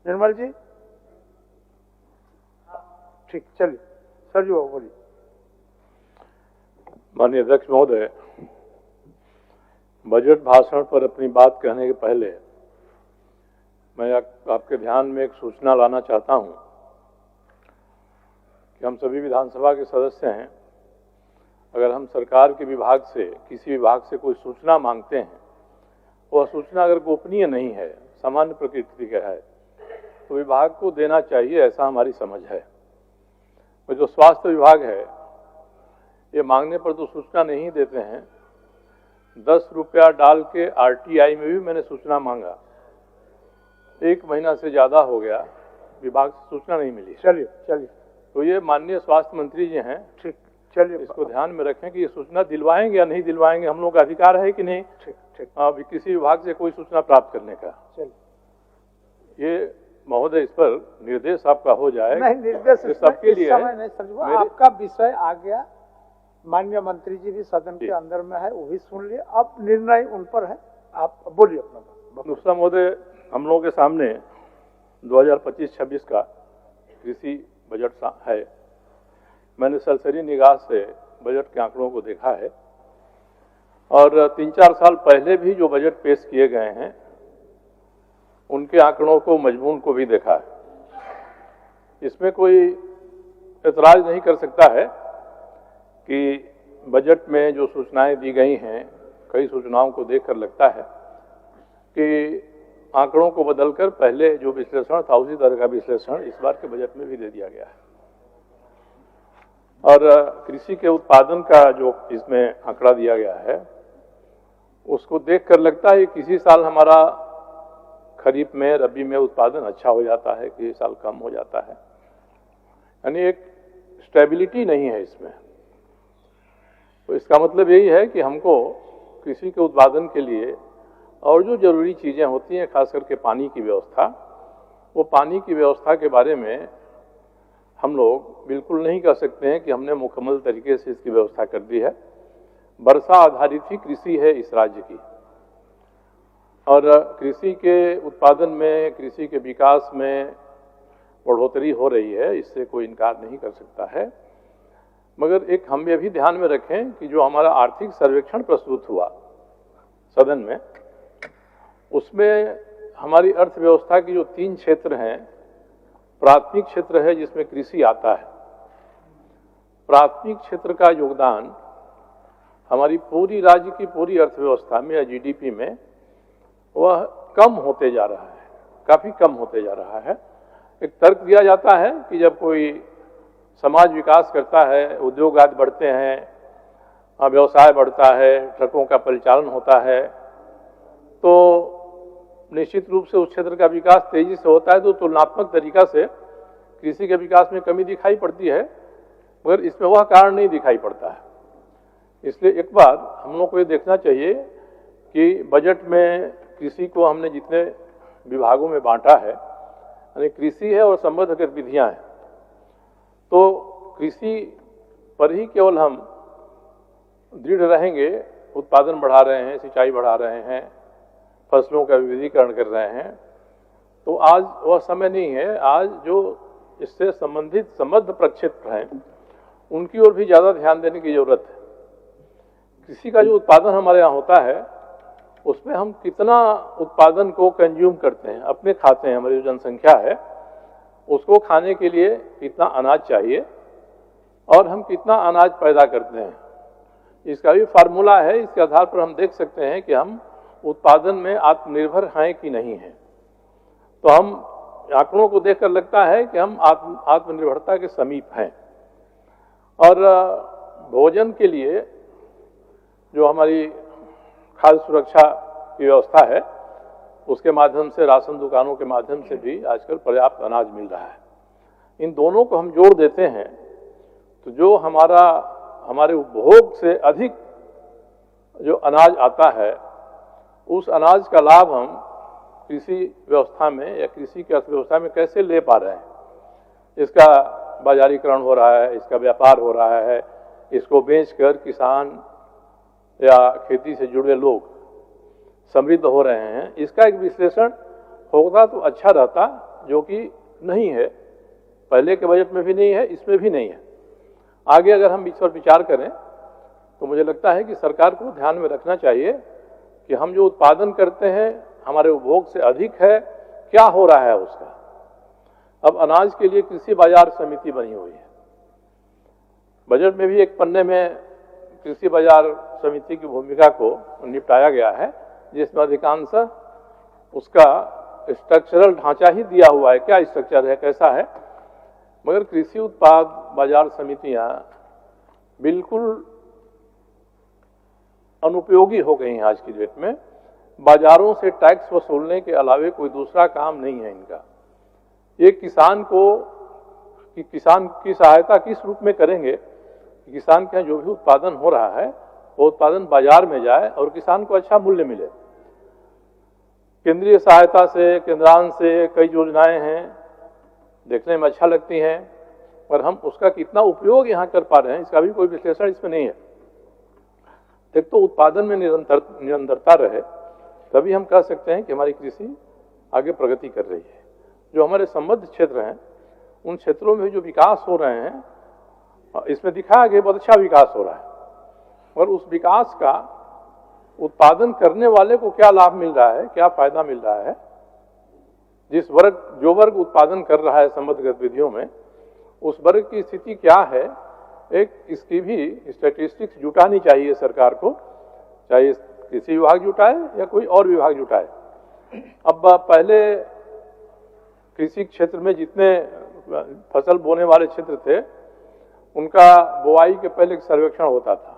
निर्मल जी, ठीक, चलिए सर जी बोलिए। माननीय अध्यक्ष महोदय, बजट भाषण पर अपनी बात कहने के पहले मैं आपके ध्यान में एक सूचना लाना चाहता हूं कि हम सभी विधानसभा के सदस्य हैं। अगर हम सरकार के विभाग से, किसी विभाग से कोई सूचना मांगते हैं, वह सूचना अगर गोपनीय नहीं है, सामान्य प्रकृति का है, तो विभाग को देना चाहिए, ऐसा हमारी समझ है। और जो स्वास्थ्य विभाग है, ये मांगने पर तो सूचना नहीं देते हैं। 10 रुपया डाल के RTI में भी मैंने सूचना मांगा, 1 महीना से ज़्यादा हो गया, विभाग से सूचना नहीं मिली। चलिए चलिए, तो ये माननीय स्वास्थ्य मंत्री जी हैं, ठीक, चलिए, इसको ध्यान में रखें कि ये सूचना दिलवाएंगे या नहीं दिलवाएंगे, हम लोग का अधिकार है कि नहीं। ठीक ठीक, किसी विभाग से कोई सूचना प्राप्त करने का। चलिए, ये महोदय, इस पर निर्देश आपका हो जाए। नहीं, निर्देश सबके लिए समय नहीं सर जी, आपका विषय आ गया, माननीय मंत्री जी भी सदन के अंदर में है, वो भी सुन लिए, अब निर्णय उन पर है, आप बोलिए अपना। दूसरा महोदय, हम लोगों के सामने 2025-26 का कृषि बजट है। मैंने सरसरी निगाह से बजट के आंकड़ों को देखा है और 3-4 साल पहले भी जो बजट पेश किए गए हैं उनके आंकड़ों को, मजमून को भी देखा है। इसमें कोई एतराज नहीं कर सकता है कि बजट में जो सूचनाएं दी गई हैं, कई सूचनाओं को देखकर लगता है कि आंकड़ों को बदलकर पहले जो विश्लेषण था उसी तरह का विश्लेषण इस बार के बजट में भी दे दिया गया है। और कृषि के उत्पादन का जो इसमें आंकड़ा दिया गया है, उसको देखकर लगता है कि किसी साल हमारा खरीफ में, रबी में उत्पादन अच्छा हो जाता है, किसी साल कम हो जाता है, यानी एक स्टेबिलिटी नहीं है इसमें। तो इसका मतलब यही है कि हमको कृषि के उत्पादन के लिए और जो जरूरी चीज़ें होती हैं, खास करके पानी की व्यवस्था, वो पानी की व्यवस्था के बारे में हम लोग बिल्कुल नहीं कह सकते हैं कि हमने मुकम्मल तरीके से इसकी व्यवस्था कर दी है। वर्षा आधारित ही कृषि है इस राज्य की, और कृषि के उत्पादन में, कृषि के विकास में बढ़ोतरी हो रही है, इससे कोई इनकार नहीं कर सकता है। मगर एक हम ये भी ध्यान में रखें कि जो हमारा आर्थिक सर्वेक्षण प्रस्तुत हुआ सदन में, उसमें हमारी अर्थव्यवस्था की जो 3 क्षेत्र हैं, प्राथमिक क्षेत्र है जिसमें कृषि आता है। प्राथमिक क्षेत्र का योगदान हमारी पूरी राज्य की पूरी अर्थव्यवस्था में या GDP में वह कम होते जा रहा है, काफ़ी कम होते जा रहा है। एक तर्क दिया जाता है कि जब कोई समाज विकास करता है, उद्योग आदि बढ़ते हैं, व्यवसाय बढ़ता है, ट्रकों का परिचालन होता है, तो निश्चित रूप से उस क्षेत्र का विकास तेजी से होता है, तो तुलनात्मक तरीका से कृषि के विकास में कमी दिखाई पड़ती है, मगर इसमें वह कारण नहीं दिखाई पड़ता है। इसलिए एक बार हम लोग को ये देखना चाहिए कि बजट में कृषि को हमने जितने विभागों में बांटा है, यानी कृषि है और संबद्ध गतिविधियां हैं, तो कृषि पर ही केवल हम दृढ़ रहेंगे, उत्पादन बढ़ा रहे हैं, सिंचाई बढ़ा रहे हैं, फसलों का विविधीकरण कर रहे हैं, तो आज वह समय नहीं है। आज जो इससे संबंधित संबद्ध प्रक्षेत्र हैं, उनकी ओर भी ज़्यादा ध्यान देने की जरूरत है। कृषि का जो उत्पादन हमारे यहाँ होता है, उसमें हम कितना उत्पादन को कंज्यूम करते हैं, अपने खाते हैं, हमारी जो जनसंख्या है उसको खाने के लिए कितना अनाज चाहिए और हम कितना अनाज पैदा करते हैं, इसका भी फार्मूला है। इसके आधार पर हम देख सकते हैं कि हम उत्पादन में आत्मनिर्भर हैं कि नहीं हैं। तो हम आंकड़ों को देखकर लगता है कि हम आत्मनिर्भरता के समीप हैं। और भोजन के लिए जो हमारी खाद्य सुरक्षा की व्यवस्था है, उसके माध्यम से, राशन दुकानों के माध्यम से भी आजकल पर्याप्त अनाज मिल रहा है। इन दोनों को हम जोड़ देते हैं तो जो हमारे उपभोग से अधिक जो अनाज आता है, उस अनाज का लाभ हम कृषि व्यवस्था में या कृषि की अर्थव्यवस्था में कैसे ले पा रहे हैं। इसका बाजारीकरण हो रहा है, इसका व्यापार हो रहा है, इसको बेचकर किसान या खेती से जुड़े लोग समृद्ध हो रहे हैं। इसका एक विश्लेषण होता तो अच्छा रहता, जो कि नहीं है, पहले के बजट में भी नहीं है, इसमें भी नहीं है। आगे अगर हम इस पर विचार करें तो मुझे लगता है कि सरकार को ध्यान में रखना चाहिए कि हम जो उत्पादन करते हैं हमारे उपभोग से अधिक है, क्या हो रहा है उसका। अब अनाज के लिए कृषि बाजार समिति बनी हुई है, बजट में भी एक पन्ने में कृषि बाजार समिति की भूमिका को निपटाया गया है, जिसमें अधिकांश उसका स्ट्रक्चरल ढांचा ही दिया हुआ है, क्या स्ट्रक्चर है, कैसा है। मगर कृषि उत्पाद बाजार समितियां बिल्कुल अनुपयोगी हो गई हैं आज की डेट में। बाजारों से टैक्स वसूलने के अलावे कोई दूसरा काम नहीं है इनका। ये किसान की सहायता किस रूप में करेंगे, किसान के यहाँ जो भी उत्पादन हो रहा है वो उत्पादन बाजार में जाए और किसान को अच्छा मूल्य मिले। केंद्रीय सहायता से, केंद्रांश से कई योजनाएं हैं, देखने में अच्छा लगती हैं, पर हम उसका कितना उपयोग यहाँ कर पा रहे हैं इसका भी कोई विश्लेषण इसमें नहीं है। एक तो उत्पादन में निरंतरता रहे, तभी हम कह सकते हैं कि हमारी कृषि आगे प्रगति कर रही है। जो हमारे संबद्ध क्षेत्र हैं उन क्षेत्रों में जो विकास हो रहे हैं, इसमें दिखाया गया बहुत अच्छा विकास हो रहा है, और उस विकास का उत्पादन करने वाले को क्या लाभ मिल रहा है, क्या फायदा मिल रहा है। जो वर्ग उत्पादन कर रहा है संबद्ध गतिविधियों में, उस वर्ग की स्थिति क्या है, एक इसकी भी स्टैटिस्टिक्स जुटानी चाहिए सरकार को, चाहे कृषि विभाग जुटाए या कोई और विभाग जुटाए। अब पहले कृषि क्षेत्र में जितने फसल बोने वाले क्षेत्र थे उनका बुआई के पहले एक सर्वेक्षण होता था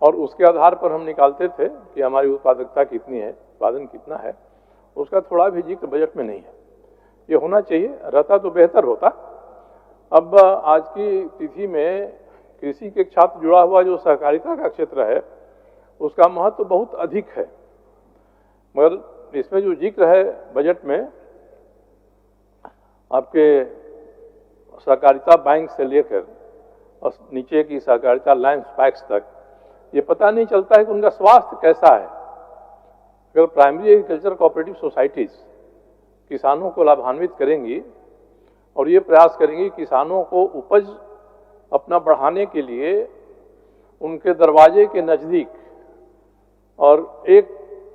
और उसके आधार पर हम निकालते थे कि हमारी उत्पादकता कितनी है, उत्पादन कितना है। उसका थोड़ा भी जिक्र बजट में नहीं है। ये होना चाहिए, रहता तो बेहतर होता। अब आज की तिथि में कृषि के साथ जुड़ा हुआ जो सहकारिता का क्षेत्र है उसका महत्व तो बहुत अधिक है, मगर इसमें जो जिक्र है बजट में आपके सहकारिता बैंक से लेकर और नीचे की सहकारिता लैंड पैक्स तक, ये पता नहीं चलता है कि उनका स्वास्थ्य कैसा है। अगर प्राइमरी एग्रीकल्चर कोऑपरेटिव सोसाइटीज किसानों को लाभान्वित करेंगी और ये प्रयास करेंगी किसानों को उपज अपना बढ़ाने के लिए उनके दरवाजे के नज़दीक और एक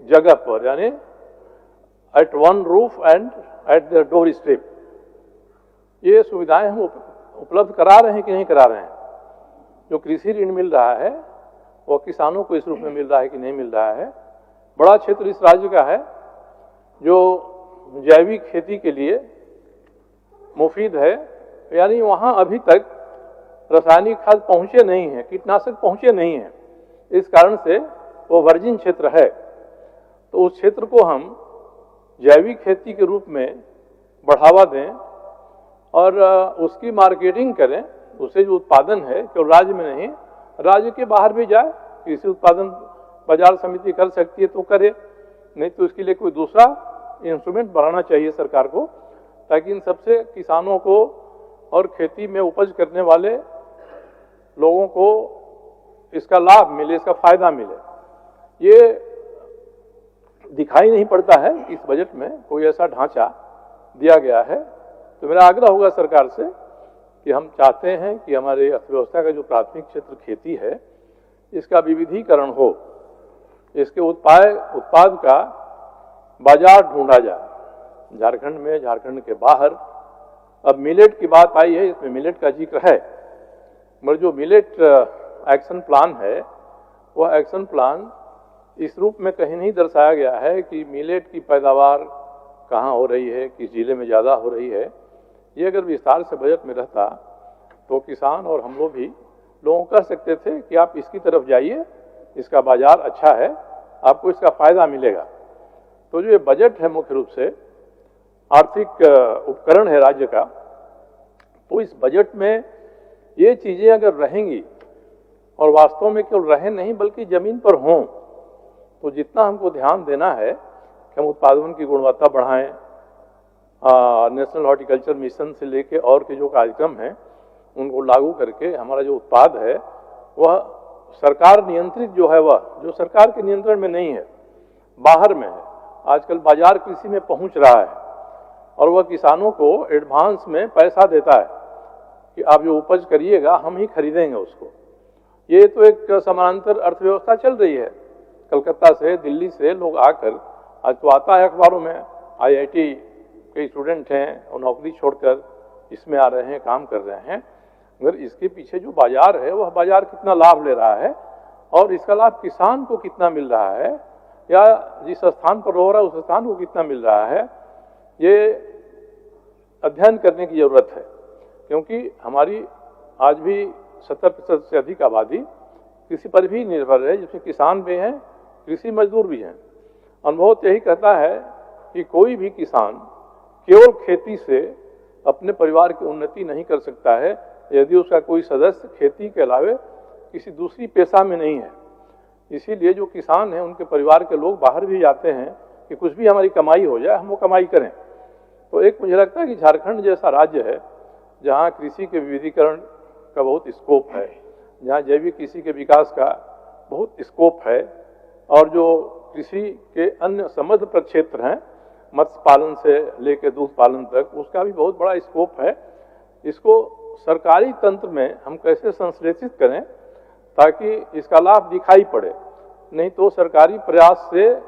जगह पर, यानी at one roof and at the door step, ये सुविधाएं हम उपलब्ध करा रहे हैं कि नहीं करा रहे हैं। जो कृषि ऋण मिल रहा है वो किसानों को इस रूप में मिल रहा है कि नहीं मिल रहा है। बड़ा क्षेत्र इस राज्य का है जो जैविक खेती के लिए मुफीद है, यानी वहाँ अभी तक रासायनिक खाद पहुँचे नहीं हैं, कीटनाशक पहुँचे नहीं हैं, इस कारण से वो वर्जिन क्षेत्र है। तो उस क्षेत्र को हम जैविक खेती के रूप में बढ़ावा दें और उसकी मार्केटिंग करें। उससे जो उत्पादन है केवल राज्य में नहीं, राज्य के बाहर भी जाए। कृषि उत्पादन बाजार समिति कर सकती है तो करे, नहीं तो इसके लिए कोई दूसरा इंस्ट्रूमेंट बनाना चाहिए सरकार को, ताकि इन सबसे किसानों को और खेती में उपज करने वाले लोगों को इसका लाभ मिले, इसका फायदा मिले। ये दिखाई नहीं पड़ता है इस बजट में कोई ऐसा ढांचा दिया गया है। तो मेरा आग्रह होगा सरकार से कि हम चाहते हैं कि हमारे अर्थव्यवस्था का जो प्राथमिक क्षेत्र खेती है इसका विविधीकरण हो, इसके उत्पाद का बाजार ढूंढा जाए, झारखंड में, झारखंड के बाहर। अब मिलेट की बात आई है, इसमें मिलेट का जिक्र है, मगर जो मिलेट एक्शन प्लान है वह एक्शन प्लान इस रूप में कहीं नहीं दर्शाया गया है कि मिलेट की पैदावार कहाँ हो रही है, किस जिले में ज़्यादा हो रही है। ये अगर विस्तार से बजट में रहता तो किसान और हम लोग भी लोगों कह सकते थे कि आप इसकी तरफ जाइए, इसका बाजार अच्छा है, आपको इसका फायदा मिलेगा। तो जो ये बजट है मुख्य रूप से आर्थिक उपकरण है राज्य का, तो इस बजट में ये चीज़ें अगर रहेंगी और वास्तव में केवल रहें नहीं बल्कि जमीन पर हों, तो जितना हमको ध्यान देना है कि हम उत्पादन की गुणवत्ता बढ़ाएं, नेशनल हॉर्टिकल्चर मिशन से लेके और के जो कार्यक्रम हैं उनको लागू करके हमारा जो उत्पाद है वह सरकार नियंत्रित जो है, वह जो सरकार के नियंत्रण में नहीं है, बाहर में है। आजकल बाजार कृषि में पहुंच रहा है और वह किसानों को एडवांस में पैसा देता है कि आप जो उपज करिएगा हम ही खरीदेंगे उसको। ये तो एक समानांतर अर्थव्यवस्था चल रही है। कलकत्ता से, दिल्ली से लोग आकर, आज तो आता है अखबारों में, IIT के स्टूडेंट हैं और नौकरी छोड़कर इसमें आ रहे हैं, काम कर रहे हैं। मगर इसके पीछे जो बाजार है वह बाजार कितना लाभ ले रहा है और इसका लाभ किसान को कितना मिल रहा है या जिस स्थान पर हो रहा है उस स्थान को कितना मिल रहा है, ये अध्ययन करने की जरूरत है। क्योंकि हमारी आज भी 70% से अधिक आबादी कृषि पर भी निर्भर है, जिसमें किसान भी हैं, कृषि मजदूर भी हैं। अनुभव यही कहता है कि कोई भी किसान केवल खेती से अपने परिवार की उन्नति नहीं कर सकता है यदि उसका कोई सदस्य खेती के अलावे किसी दूसरी पेशा में नहीं है। इसीलिए जो किसान हैं उनके परिवार के लोग बाहर भी जाते हैं कि कुछ भी हमारी कमाई हो जाए, हम वो कमाई करें। तो एक मुझे लगता है कि झारखंड जैसा राज्य है जहाँ कृषि के विविधीकरण का बहुत स्कोप है, जहाँ जैविक कृषि के विकास का बहुत स्कोप है और जो कृषि के अन्य समृद्ध प्रक्षेत्र हैं, मत्स्य पालन से लेकर दूध पालन तक, उसका भी बहुत बड़ा स्कोप है। इसको सरकारी तंत्र में हम कैसे संश्लेषित करें ताकि इसका लाभ दिखाई पड़े, नहीं तो सरकारी प्रयास से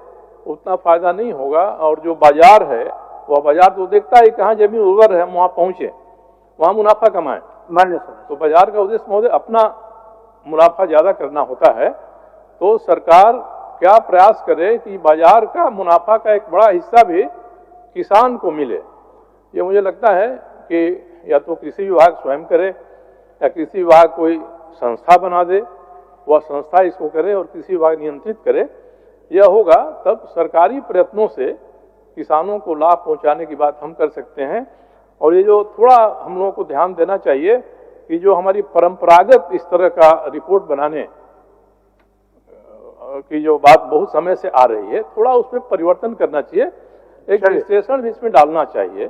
उतना फायदा नहीं होगा। और जो बाजार है वह बाजार तो देखता है कहाँ जमीन उर्वर है, हम वहाँ पहुँचे, वहाँ मुनाफा कमाएं। मान्य सर। तो बाजार का उद्देश्य महोदय अपना मुनाफा ज़्यादा करना होता है। तो सरकार क्या प्रयास करे कि बाजार का मुनाफा का एक बड़ा हिस्सा भी किसान को मिले। ये मुझे लगता है कि या तो कृषि विभाग स्वयं करे या कृषि विभाग कोई संस्था बना दे, वह संस्था इसको करे और कृषि विभाग नियंत्रित करे। यह होगा तब सरकारी प्रयत्नों से किसानों को लाभ पहुंचाने की बात हम कर सकते हैं। और ये जो थोड़ा हम लोगों को ध्यान देना चाहिए कि जो हमारी परंपरागत इस तरह का रिपोर्ट बनाने की जो बात बहुत समय से आ रही है, थोड़ा उसमें परिवर्तन करना चाहिए। एक विश्लेषण भी इसमें डालना चाहिए,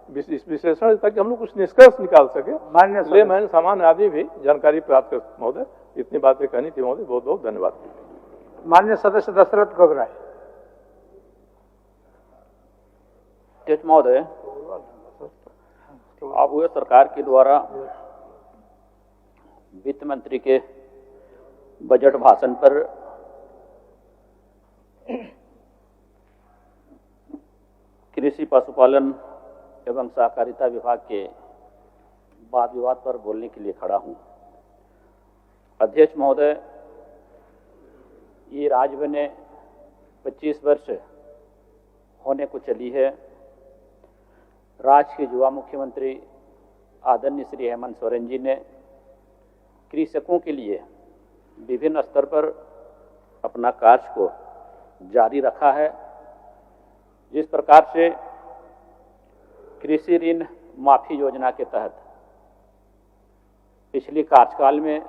इस विश्लेषण ताकि हम लोग कुछ निष्कर्ष निकाल सके। मान्य ले मैंने सामान्य आदमी भी जानकारी प्राप्त कर। महोदय इतनी बातें कहनी थी महोदय, बहुत बहुत धन्यवाद। मान्य सदस्य दशरथ गोगराय। अध्यक्ष महोदय, अब हुए सरकार के द्वारा वित्त मंत्री के बजट भाषण पर कृषि पशुपालन एवं सहकारिता विभाग के वाद विवाद पर बोलने के लिए खड़ा हूं। अध्यक्ष महोदय, ये राज्य बने 25 वर्ष होने को चली है। राज्य के युवा मुख्यमंत्री आदरणीय श्री हेमंत सोरेन जी ने कृषकों के लिए विभिन्न स्तर पर अपना कार्य को जारी रखा है। जिस प्रकार से कृषि ऋण माफी योजना के तहत पिछले कार्यकाल में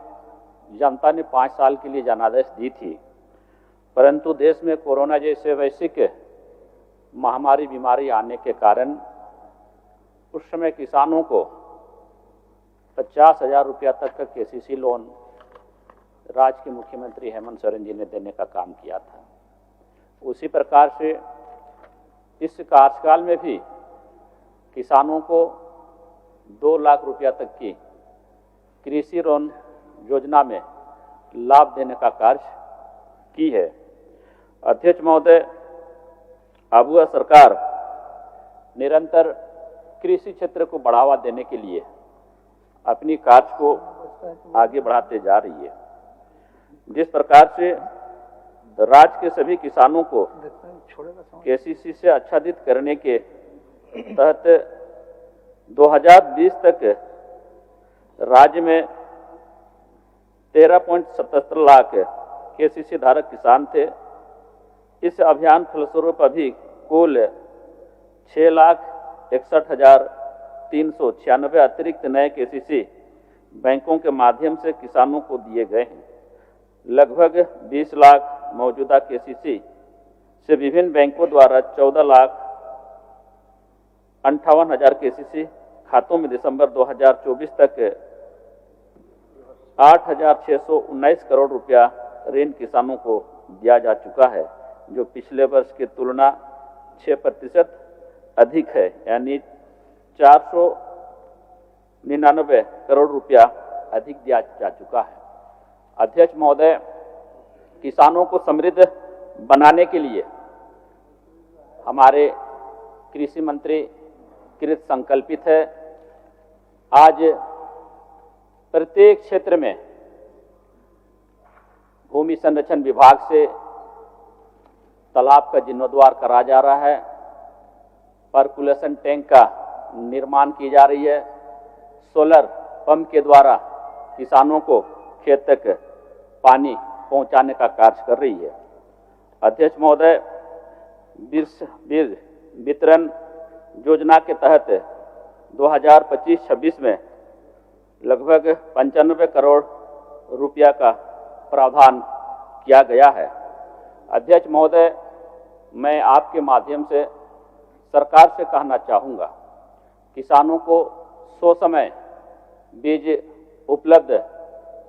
जनता ने 5 साल के लिए जनादेश दी थी, परंतु देश में कोरोना जैसे वैश्विक महामारी बीमारी आने के कारण उस समय किसानों को 50,000 रुपया तक का KCC लोन राज्य के मुख्यमंत्री हेमंत सोरेन जी ने देने का काम किया था। उसी प्रकार से इस कार्यकाल में भी किसानों को 2 लाख रुपया तक की कृषि ऋण योजना में लाभ देने का कार्य की है। अध्यक्ष महोदय, अब वह सरकार निरंतर कृषि क्षेत्र को बढ़ावा देने के लिए अपनी कार्य को आगे बढ़ाते जा रही है। जिस प्रकार से राज्य के सभी किसानों को KCC से आच्छादित करने के तहत 2020 तक राज्य में 13.77 लाख KCC धारक किसान थे। इस अभियान फलस्वरूप अभी कुल 6,61,396 अतिरिक्त नए KCC बैंकों के माध्यम से किसानों को दिए गए हैं। लगभग 20 लाख मौजूदा KCC से विभिन्न बैंकों द्वारा 14,58,000 KCC खातों में दिसंबर 2024 तक 8,619 करोड़ रुपया ऋण किसानों को दिया जा चुका है, जो पिछले वर्ष की तुलना 6% अधिक है, यानी 499 करोड़ रुपया अधिक दिया जा चुका है। अध्यक्ष महोदय, किसानों को समृद्ध बनाने के लिए हमारे कृषि मंत्री कृत संकल्पित है। आज प्रत्येक क्षेत्र में भूमि संरक्षण विभाग से तालाब का जीर्णोद्धार करा जा रहा है, पर्कुलेशन टैंक का निर्माण की जा रही है, सोलर पंप के द्वारा किसानों को खेत तक पानी पहुंचाने का कार्य कर रही है। अध्यक्ष महोदय, बीज वितरण योजना के तहत 2025-26 में लगभग 95 करोड़ रुपया का प्रावधान किया गया है। अध्यक्ष महोदय, मैं आपके माध्यम से सरकार से कहना चाहूँगा, किसानों को समय बीज उपलब्ध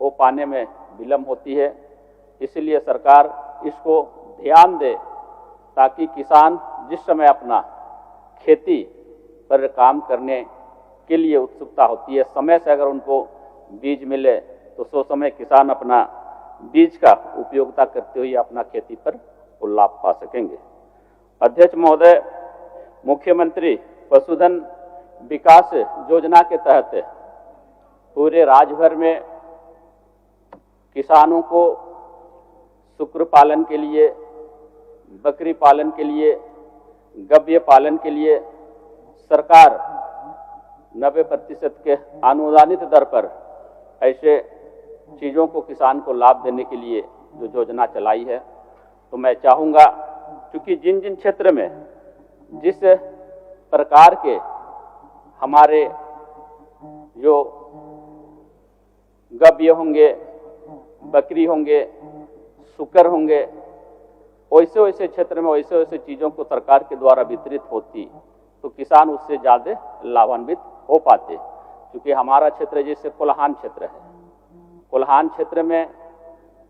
हो पाने में विलम्ब होती है, इसलिए सरकार इसको ध्यान दे ताकि किसान जिस समय अपना खेती पर काम करने के लिए उत्सुकता होती है, समय से अगर उनको बीज मिले तो समय किसान अपना बीज का उपयोगिता करते हुए अपना खेती पर लाभ पा सकेंगे। अध्यक्ष महोदय, मुख्यमंत्री पशुधन विकास योजना के तहत पूरे राज्य भर में किसानों को सुकर पालन के लिए, बकरी पालन के लिए, गव्य पालन के लिए सरकार 90% के अनुदानित दर पर ऐसे चीज़ों को किसान को लाभ देने के लिए जो योजना चलाई है, तो मैं चाहूँगा, क्योंकि जिन जिन क्षेत्र में जिस प्रकार के हमारे जो गव्य होंगे, बकरी होंगे, सुकर होंगे, वैसे वैसे क्षेत्र में वैसे वैसे चीज़ों को सरकार के द्वारा वितरित होती तो किसान उससे ज़्यादा लाभान्वित हो पाते। क्योंकि हमारा क्षेत्र जैसे कोल्हान क्षेत्र है, कोल्हान क्षेत्र में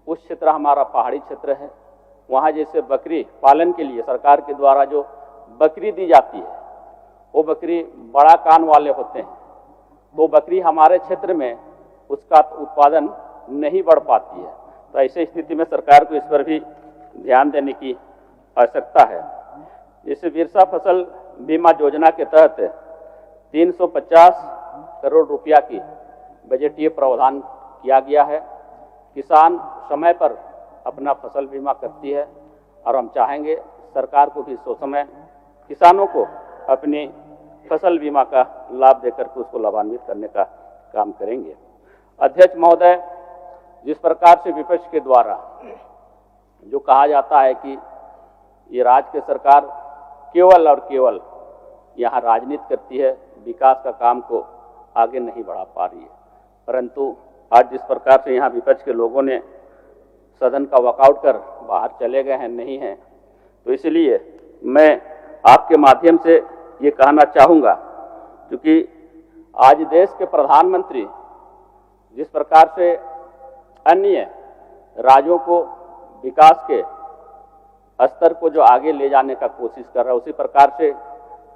उस क्षेत्र हमारा पहाड़ी क्षेत्र है, वहाँ जैसे बकरी पालन के लिए सरकार के द्वारा जो बकरी दी जाती है वो बकरी बड़ा कान वाले होते हैं, तो बकरी हमारे क्षेत्र में उसका उत्पादन नहीं बढ़ पाती है। तो ऐसी स्थिति में सरकार को इस पर भी ध्यान देने की आवश्यकता है। जैसे बिरसा फसल बीमा योजना के तहत 350 करोड़ रुपया की बजटीय प्रावधान किया गया है। किसान समय पर अपना फसल बीमा करती है और हम चाहेंगे सरकार को भी समय किसानों को अपनी फसल बीमा का लाभ देकर के उसको लाभान्वित करने का काम करेंगे। अध्यक्ष महोदय, जिस प्रकार से विपक्ष के द्वारा जो कहा जाता है कि ये राज्य की सरकार केवल और केवल यहाँ राजनीति करती है, विकास का काम को आगे नहीं बढ़ा पा रही है, परंतु आज जिस प्रकार से यहाँ विपक्ष के लोगों ने सदन का वॉकआउट कर बाहर चले गए हैं, नहीं हैं, तो इसलिए मैं आपके माध्यम से ये कहना चाहूँगा, क्योंकि आज देश के प्रधानमंत्री जिस प्रकार से अन्य राज्यों को विकास के स्तर को जो आगे ले जाने का कोशिश कर रहा है, उसी प्रकार से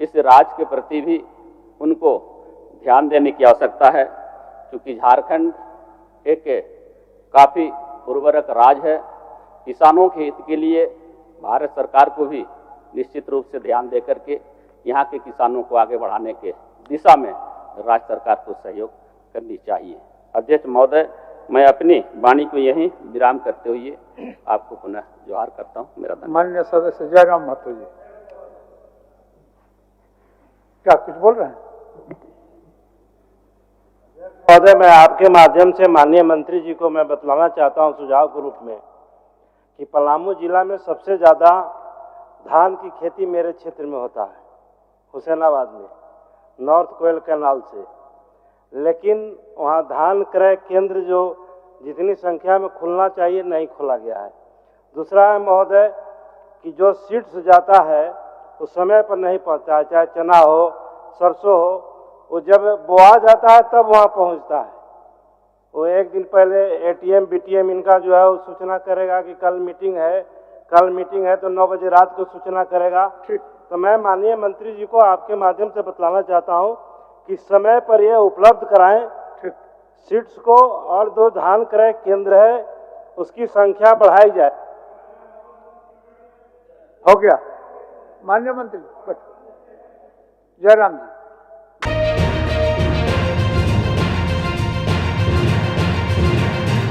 इस राज्य के प्रति भी उनको ध्यान देने की आवश्यकता है। क्योंकि झारखंड एक काफ़ी उर्वरक राज्य है, किसानों के हित के लिए भारत सरकार को भी निश्चित रूप से ध्यान देकर के यहाँ के किसानों को आगे बढ़ाने के दिशा में राज्य सरकार को सहयोग करनी चाहिए। अध्यक्ष महोदय, मैं अपनी वाणी को यहीं विराम करते हुए आपको पुनः जोहार करता हूँ। मेरा धन्यवाद। माननीय सदस्य जयराम महतो जी, क्या कुछ बोल रहे हैं? महोदय, मैं आपके माध्यम से माननीय मंत्री जी को मैं बतलाना चाहता हूं सुझाव के रूप में कि पलामू जिला में सबसे ज़्यादा धान की खेती मेरे क्षेत्र में होता है, हुसैनाबाद में, नॉर्थ कोयल कैनाल से। लेकिन वहाँ धान क्रय केंद्र जो जितनी संख्या में खुलना चाहिए नहीं खोला गया है। दूसरा है महोदय कि जो सीड्स जाता है वो समय पर नहीं पहुँचता है, चाहे चना हो, सरसों हो, वो जब बोआ जाता है तब वहाँ पहुँचता है। वो एक दिन पहले एटीएम बीटीएम इनका जो है वो सूचना करेगा कि कल मीटिंग है, तो 9 बजे रात को सूचना करेगा, तो मैं माननीय मंत्री जी को आपके माध्यम से बतलाना चाहता हूं कि समय पर यह उपलब्ध कराएं ठीक। सीट्स को, और जो धान क्रय केंद्र है उसकी संख्या बढ़ाई जाए। हो गया माननीय मंत्री, जयराम जी।